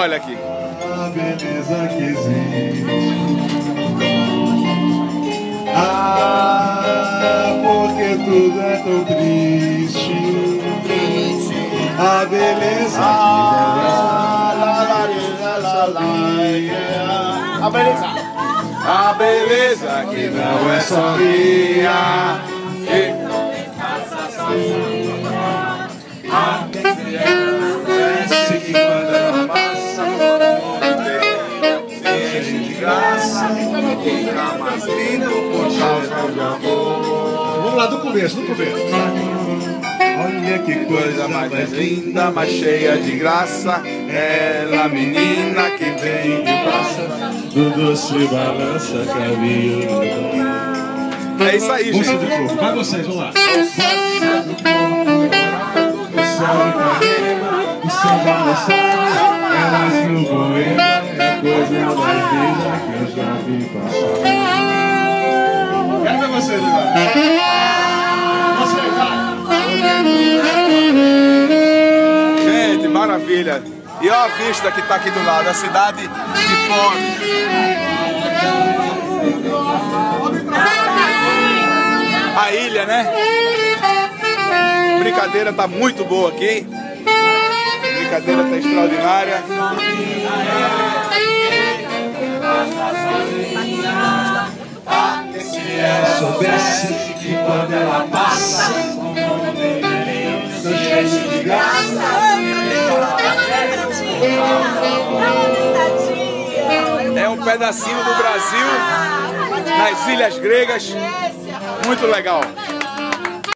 Olha aqui. A beleza que existe. Ah, porque tudo é tão triste. A beleza A beleza. A beleza que não é só minha. Parece que quando ela passa, o mundo se enche de graça. Fica mais lindo por causa de amor. Vamos lá do começo, Olha que Coisa mais linda, mais cheia de graça. Ela, menina que vem de praça. do doce balança caminho. É isso aí, Moça gente. do corpo, vai vocês, vamos lá. O céu de Ipanema, O céu balançar, elas no poema, é coisa mais linda que eu já vi passar. Quero ver vocês agora. Vocês, vai. gente, maravilha. E olha a vista que está aqui do lado, a cidade de Pontes. A ilha, né? Brincadeira tá muito boa aqui. Brincadeira tá extraordinária. Se ela soubesse que quando ela passa, não cheio de graça. É um pedacinho do Brasil nas ilhas gregas. Muito legal.